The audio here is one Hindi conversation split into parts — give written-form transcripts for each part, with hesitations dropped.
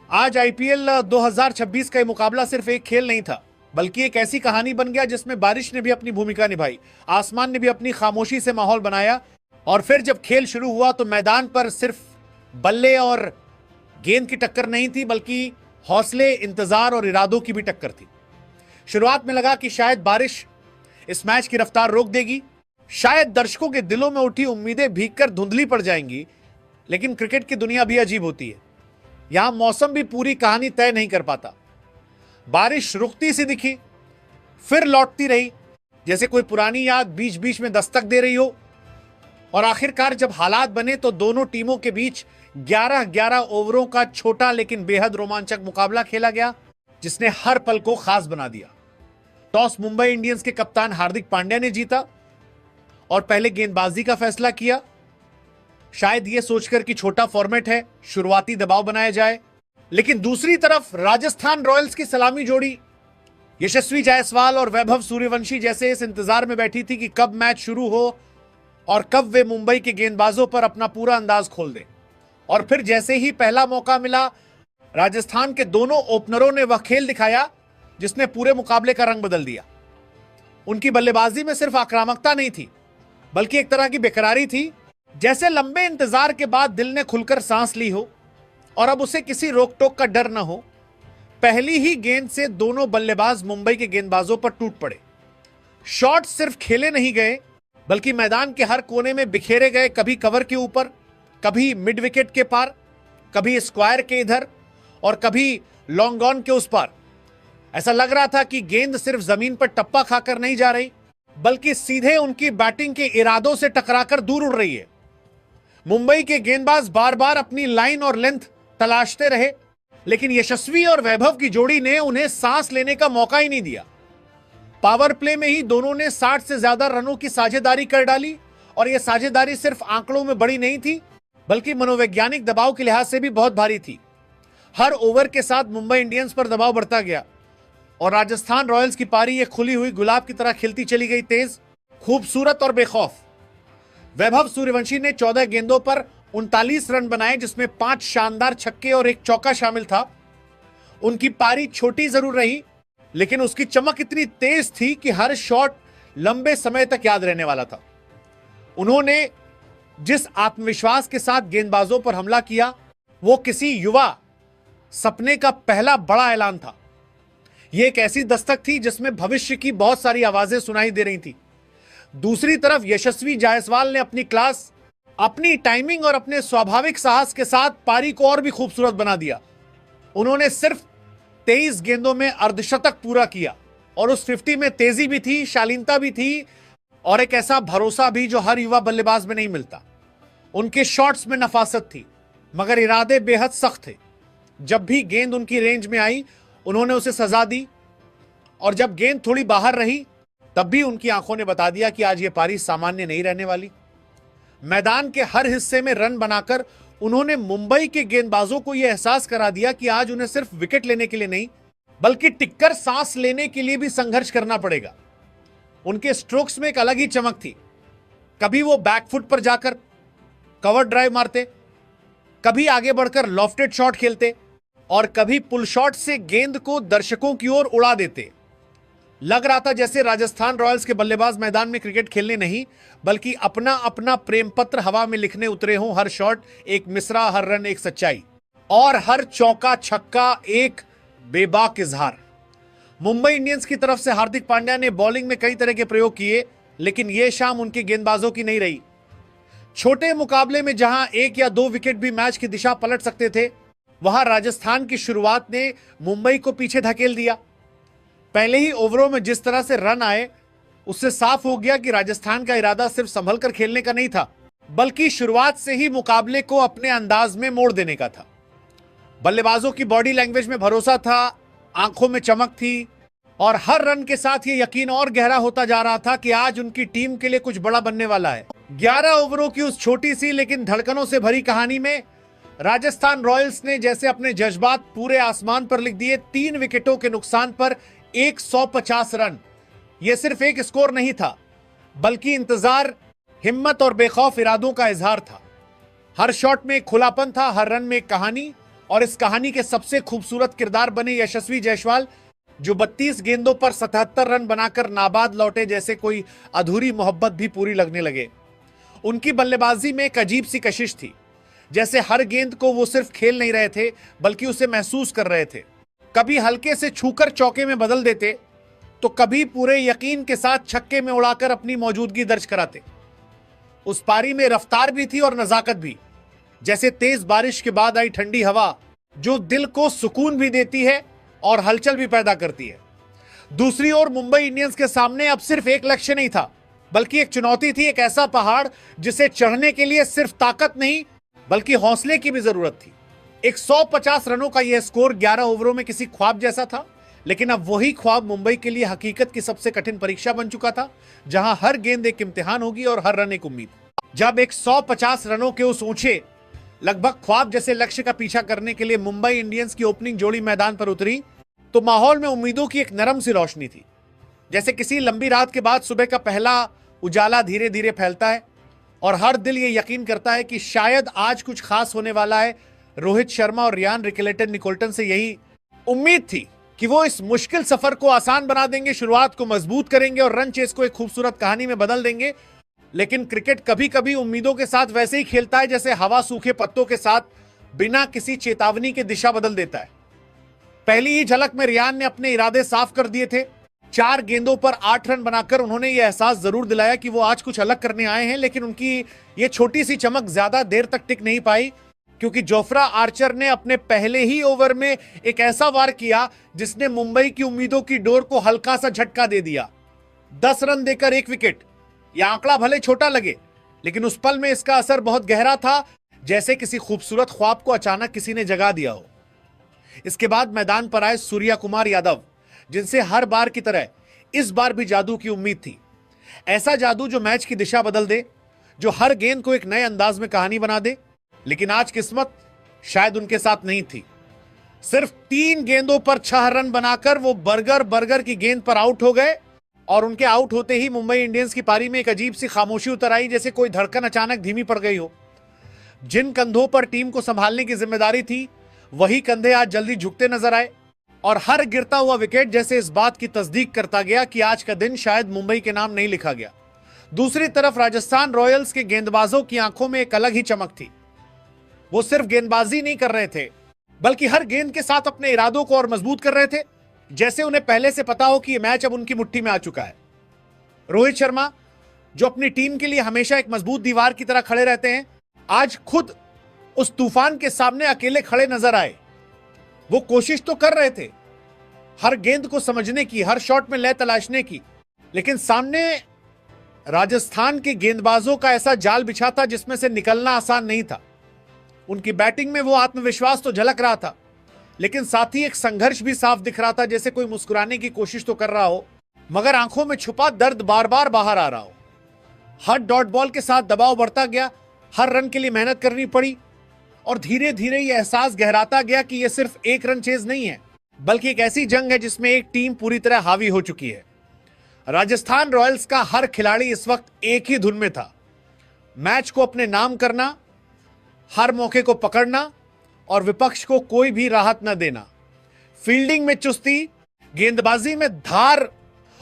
आज आईपीएल 2026 का ये मुकाबला सिर्फ एक खेल नहीं था, बल्कि एक ऐसी कहानी बन गया जिसमें बारिश ने भी अपनी भूमिका निभाई, आसमान ने भी अपनी खामोशी से माहौल बनाया। और फिर जब खेल शुरू हुआ तो मैदान पर सिर्फ बल्ले और गेंद की टक्कर नहीं थी, बल्कि हौसले, इंतजार और इरादों की भी टक्कर थी। शुरुआत में लगा कि शायद बारिश इस मैच की रफ्तार रोक देगी, शायद दर्शकों के दिलों में उठी उम्मीदें भीगकर धुंधली पड़ जाएंगी। लेकिन क्रिकेट की दुनिया भी अजीब होती है, यहां मौसम भी पूरी कहानी तय नहीं कर पाता। बारिश रुकती सी दिखी, फिर लौटती रही, जैसे कोई पुरानी याद बीच बीच में दस्तक दे रही हो। और आखिरकार जब हालात बने तो दोनों टीमों के बीच 11-11 ओवरों का छोटा लेकिन बेहद रोमांचक मुकाबला खेला गया, जिसने हर पल को खास बना दिया। टॉस मुंबई इंडियंस के कप्तान हार्दिक पांड्या ने जीता और पहले गेंदबाजी का फैसला किया, शायद यह सोचकर कि छोटा फॉर्मेट है, शुरुआती दबाव बनाया जाए। लेकिन दूसरी तरफ राजस्थान रॉयल्स की सलामी जोड़ी यशस्वी जायसवाल और वैभव सूर्यवंशी जैसे इस इंतजार में बैठी थी कि कब मैच शुरू हो और कब वे मुंबई के गेंदबाजों पर अपना पूरा अंदाज खोल दें। और फिर जैसे ही पहला मौका मिला, राजस्थान के दोनों ओपनरों ने वह खेल दिखाया जिसने पूरे मुकाबले का रंग बदल दिया। उनकी बल्लेबाजी में सिर्फ आक्रामकता नहीं थी, बल्कि एक तरह की बेकरारी थी, जैसे लंबे इंतजार के बाद दिल ने खुलकर सांस ली हो और अब उसे किसी रोक टोक का डर न हो। पहली ही गेंद से दोनों बल्लेबाज मुंबई के गेंदबाजों पर टूट पड़े। शॉट सिर्फ खेले नहीं गए, बल्कि मैदान के हर कोने में बिखेरे गए, कभी कवर के ऊपर, कभी मिड विकेट के पार, कभी स्क्वायर के इधर और कभी लॉन्ग ऑन के उस पार। ऐसा लग रहा था कि गेंद सिर्फ जमीन पर टप्पा खाकर नहीं जा रही, बल्कि सीधे उनकी बैटिंग के इरादों से टकराकर दूर उड़ रही है। मुंबई के गेंदबाज बार बार अपनी लाइन और लेंथ तलाशते रहे, लेकिन यशस्वी और वैभव की जोड़ी ने उन्हें सांस लेने का मौका ही नहीं दिया। पावर प्ले में ही दोनों ने 60 से ज्यादा रनों की साझेदारी कर डाली, और यह साझेदारी सिर्फ आंकड़ों में बड़ी नहीं थी, बल्कि मनोवैज्ञानिक दबाव के लिहाज से भी बहुत भारी थी। हर ओवर के साथ मुंबई इंडियंस पर दबाव बढ़ता गया और राजस्थान रॉयल्स की पारी एक खुली हुई गुलाब की तरह खिलती चली गई, तेज, खूबसूरत और बेखौफ। वैभव सूर्यवंशी ने 14 गेंदों पर 39 रन बनाए, जिसमें 5 शानदार छक्के और एक चौका शामिल था। उनकी पारी छोटी जरूर रही, लेकिन उसकी चमक इतनी तेज थी कि हर शॉट लंबे समय तक याद रहने वाला था। उन्होंने जिस आत्मविश्वास के साथ गेंदबाजों पर हमला किया, वो किसी युवा सपने का पहला बड़ा ऐलान था। यह एक ऐसी दस्तक थी जिसमें भविष्य की बहुत सारी आवाजें सुनाई दे रही थी। दूसरी तरफ यशस्वी जायसवाल ने अपनी क्लास, अपनी टाइमिंग और अपने स्वाभाविक साहस के साथ पारी को और भी खूबसूरत बना दिया। उन्होंने सिर्फ 23 गेंदों में अर्धशतक पूरा किया, और उस 50 में तेजी भी थी, शालीनता भी थी और एक ऐसा भरोसा भी जो हर युवा बल्लेबाज में नहीं मिलता। उनके शॉट्स में नफासत थी, मगर इरादे बेहद सख्त थे। जब भी गेंद उनकी रेंज में आई, उन्होंने उसे सजा दी, और जब गेंद थोड़ी बाहर रही, तब भी उनकी आंखों ने बता दिया कि आज यह पारी सामान्य नहीं रहने वाली। मैदान के हर हिस्से में रन बनाकर उन्होंने मुंबई के गेंदबाजों को यह एहसास करा दिया कि आज उन्हें सिर्फ विकेट लेने के लिए नहीं, बल्कि टिककर सांस लेने के लिए भी संघर्ष करना पड़ेगा। उनके स्ट्रोक्स में एक अलग ही चमक थी। कभी वो बैकफुट पर जाकर कवर ड्राइव मारते, कभी आगे बढ़कर लॉफ्टेड शॉट खेलते, और कभी पुल शॉट से गेंद को दर्शकों की ओर उड़ा देते। लग रहा था जैसे राजस्थान रॉयल्स के बल्लेबाज मैदान में क्रिकेट खेलने नहीं, बल्कि अपना अपना प्रेम पत्र हवा में लिखने उतरे हों। हर शॉट एक मिसरा, हर रन एक सच्चाई, और हर चौका छक्का एक बेबाक इजहार। मुंबई इंडियंस की तरफ से हार्दिक पांड्या ने बॉलिंग में कई तरह के प्रयोग किए, लेकिन यह शाम उनके गेंदबाजों की नहीं रही। छोटे मुकाबले में जहां 1 या 2 विकेट भी मैच की दिशा पलट सकते थे, वहां राजस्थान की शुरुआत ने मुंबई को पीछे धकेल दिया। पहले ही ओवरों में जिस तरह से रन आए, उससे साफ हो गया कि राजस्थान का इरादा सिर्फ संभल कर खेलने का नहीं था, बल्कि शुरुआत से ही मुकाबले को अपने अंदाज में मोड़ देने का था। बल्लेबाजों की बॉडी लैंग्वेज में भरोसा था, आंखों में चमक थी, और हर रन के साथ ये यकीन और गहरा होता जा रहा था कि आज उनकी टीम के लिए कुछ बड़ा बनने वाला है। 11 ओवरों की उस छोटी सी लेकिन धड़कनों से भरी कहानी में राजस्थान रॉयल्स ने जैसे अपने जज्बात पूरे आसमान पर लिख दिए। 3 विकेटों के नुकसान पर 150 रन। यह सिर्फ एक स्कोर नहीं था, बल्कि इंतजार, हिम्मत और बेखौफ इरादों का इजहार था। हर शॉट में एक खुलापन था, हर रन में एक कहानी, और इस कहानी के सबसे खूबसूरत किरदार बने यशस्वी जायसवाल, जो 32 गेंदों पर 77 रन बनाकर नाबाद लौटे, जैसे कोई अधूरी मोहब्बत भी पूरी लगने लगे। उनकी बल्लेबाजी में एक अजीब सी कशिश थी, जैसे हर गेंद को वो सिर्फ खेल नहीं रहे थे बल्कि उसे महसूस कर रहे थे। कभी हल्के से छूकर चौके में बदल देते, तो कभी पूरे यकीन के साथ छक्के में उड़ाकर अपनी मौजूदगी दर्ज कराते। उस पारी में रफ्तार भी थी और नजाकत भी, जैसे तेज बारिश के बाद आई ठंडी हवा, जो दिल को सुकून भी देती है और हलचल भी पैदा करती है। दूसरी ओर मुंबई इंडियंस के सामने अब सिर्फ एक लक्ष्य नहीं था, बल्कि एक चुनौती थी, एक ऐसा पहाड़ जिसे चढ़ने के लिए सिर्फ ताकत नहीं बल्कि हौसले की भी जरूरत थी। 150 रनों का यह स्कोर 11 ओवरों में किसी ख्वाब जैसा था, लेकिन अब वही ख्वाब मुंबई के लिए हकीकत की सबसे कठिन परीक्षा बन चुका था, जहां हर गेंद एक इम्तिहान होगी और हर रन एक उम्मीद। जब 150 रनों के उस ऊंचे, लगभग ख्वाब जैसे लक्ष्य का पीछा करने के लिए मुंबई इंडियंस की ओपनिंग जोड़ी मैदान पर उतरी, तो माहौल में उम्मीदों की एक नरम सी रोशनी थी। जैसे किसी लंबी रात के बाद सुबह का पहला उजाला धीरे धीरे फैलता है और हर दिल ये यकीन करता है कि शायद आज कुछ खास होने वाला है। रोहित शर्मा और रियान रिकेल्टन-निकोल्टन से यही उम्मीद थी कि वो इस मुश्किल सफर को आसान बना देंगे, शुरुआत को मजबूत करेंगे और रन चेस को एक खूबसूरत कहानी में बदल देंगे। लेकिन क्रिकेट कभी कभी उम्मीदों के साथ वैसे ही खेलता है जैसे हवा सूखे पत्तों के साथ बिना किसी चेतावनी के दिशा बदल देता है। पहली ही झलक में रियान ने अपने इरादे साफ कर दिए थे। 4 गेंदों पर 8 रन बनाकर उन्होंने यह एहसास जरूर दिलाया कि वो आज कुछ अलग करने आए हैं, लेकिन उनकी ये छोटी सी चमक ज्यादा देर तक टिक नहीं पाई, क्योंकि जोफ्रा आर्चर ने अपने पहले ही ओवर में एक ऐसा वार किया जिसने मुंबई की उम्मीदों की डोर को हल्का सा झटका दे दिया। 10 रन देकर 1 विकेट। यह आंकड़ा भले छोटा लगे, लेकिन उस पल में इसका असर बहुत गहरा था, जैसे किसी खूबसूरत ख्वाब को अचानक किसी ने जगा दिया हो। इसके बाद मैदान पर आए सूर्या कुमार यादव, जिनसे हर बार की तरह इस बार भी जादू की उम्मीद थी। ऐसा जादू जो मैच की दिशा बदल दे, जो हर गेंद को एक नए अंदाज में कहानी बना दे। लेकिन आज किस्मत शायद उनके साथ नहीं थी। सिर्फ 3 गेंदों पर 6 रन बनाकर वो बर्गर की गेंद पर आउट हो गए और उनके आउट होते ही मुंबई इंडियंस की पारी में एक अजीब सी खामोशी उतर आई, जैसे कोई धड़कन अचानक धीमी पड़ गई हो। जिन कंधों पर टीम को संभालने की जिम्मेदारी थी, वही कंधे आज जल्दी झुकते नजर आए और हर गिरता हुआ विकेट जैसे इस बात की तस्दीक करता गया कि आज का दिन शायद मुंबई के नाम नहीं लिखा गया। दूसरी तरफ राजस्थान रॉयल्स के गेंदबाजों की आंखों में एक अलग ही चमक थी। वो सिर्फ गेंदबाजी नहीं कर रहे थे, बल्कि हर गेंद के साथ अपने इरादों को और मजबूत कर रहे थे, जैसे उन्हें पहले से पता हो कि यह मैच अब उनकी मुट्ठी में आ चुका है। रोहित शर्मा, जो अपनी टीम के लिए हमेशा एक मजबूत दीवार की तरह खड़े रहते हैं, आज खुद उस तूफान के सामने अकेले खड़े नजर आए। वो कोशिश तो कर रहे थे हर गेंद को समझने की, हर शॉट में लय तलाशने की, लेकिन सामने राजस्थान के गेंदबाजों का ऐसा जाल बिछा था जिसमें से निकलना आसान नहीं था। उनकी बैटिंग में वो आत्मविश्वास तो झलक रहा था, लेकिन साथ ही एक संघर्ष भी साफ दिख रहा था, जैसे कोई मुस्कुराने की कोशिश तो कर रहा हो, मगर आंखों में छुपा दर्द बार बार बाहर आ रहा हो। हर डॉट बॉल के साथ दबाव बढ़ता गया, हर रन के लिए मेहनत करनी पड़ी और धीरे धीरे यह एहसास गहराता गया कि यह सिर्फ एक रन चेज नहीं है, बल्कि एक ऐसी जंग है जिसमें एक टीम पूरी तरह हावी हो चुकी है। राजस्थान रॉयल्स का हर खिलाड़ी इस वक्त एक ही धुन में था, मैच को अपने नाम करना, हर मौके को पकड़ना और विपक्ष को कोई भी राहत न देना। फील्डिंग में चुस्ती, गेंदबाजी में धार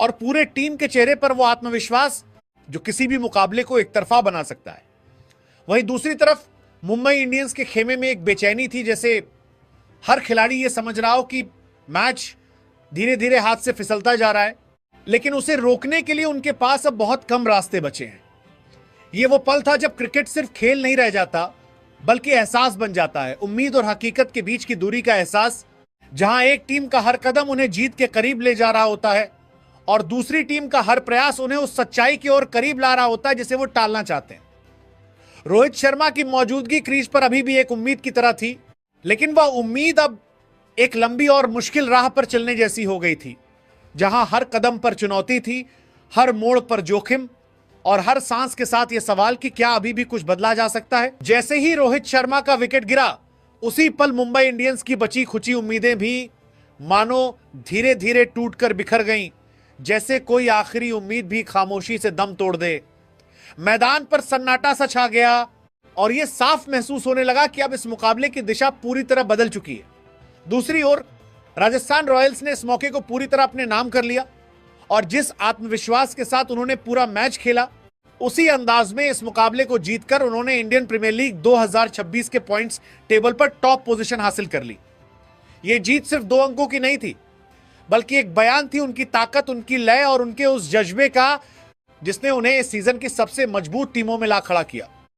और पूरे टीम के चेहरे पर वो आत्मविश्वास जो किसी भी मुकाबले को एक तरफा बना सकता है। वहीं दूसरी तरफ मुंबई इंडियंस के खेमे में एक बेचैनी थी, जैसे हर खिलाड़ी ये समझ रहा हो कि मैच धीरे धीरे हाथ से फिसलता जा रहा है, लेकिन उसे रोकने के लिए उनके पास अब बहुत कम रास्ते बचे हैं। ये वो पल था जब क्रिकेट सिर्फ खेल नहीं रह जाता, बल्कि एहसास बन जाता है। उम्मीद और हकीकत के बीच की दूरी का एहसास, जहां एक टीम का हर कदम उन्हें जीत के करीब ले जा रहा होता है और दूसरी टीम का हर प्रयास उन्हें उस सच्चाई की ओर करीब ला रहा होता है जिसे वो टालना चाहते हैं। रोहित शर्मा की मौजूदगी क्रीज पर अभी भी एक उम्मीद की तरह थी, लेकिन वह उम्मीद अब एक लंबी और मुश्किल राह पर चलने जैसी हो गई थी, जहां हर कदम पर चुनौती थी, हर मोड़ पर जोखिम और हर सांस के साथ यह सवाल कि क्या अभी भी कुछ बदला जा सकता है। जैसे ही रोहित शर्मा का विकेट गिरा, उसी पल मुंबई इंडियंस की बची खुची उम्मीदें भी मानो धीरे धीरे टूटकर बिखर गईं, जैसे कोई आखिरी उम्मीद भी खामोशी से दम तोड़ दे। मैदान पर सन्नाटा सा छा गया और यह साफ महसूस होने लगा कि अब इस मुकाबले की दिशा पूरी तरह बदल चुकी है। दूसरी ओर राजस्थान रॉयल्स ने इस मौके को पूरी तरह अपने नाम कर लिया और जिस आत्मविश्वास के साथ उन्होंने पूरा मैच खेला, उसी अंदाज में इस मुकाबले को जीतकर उन्होंने इंडियन प्रीमियर लीग 2026 के पॉइंट्स टेबल पर टॉप पोजीशन हासिल कर ली। यह जीत सिर्फ 2 अंकों की नहीं थी, बल्कि एक बयान थी उनकी ताकत, उनकी लय और उनके उस जज्बे का जिसने उन्हें इस सीजन की सबसे मजबूत टीमों में ला खड़ा किया।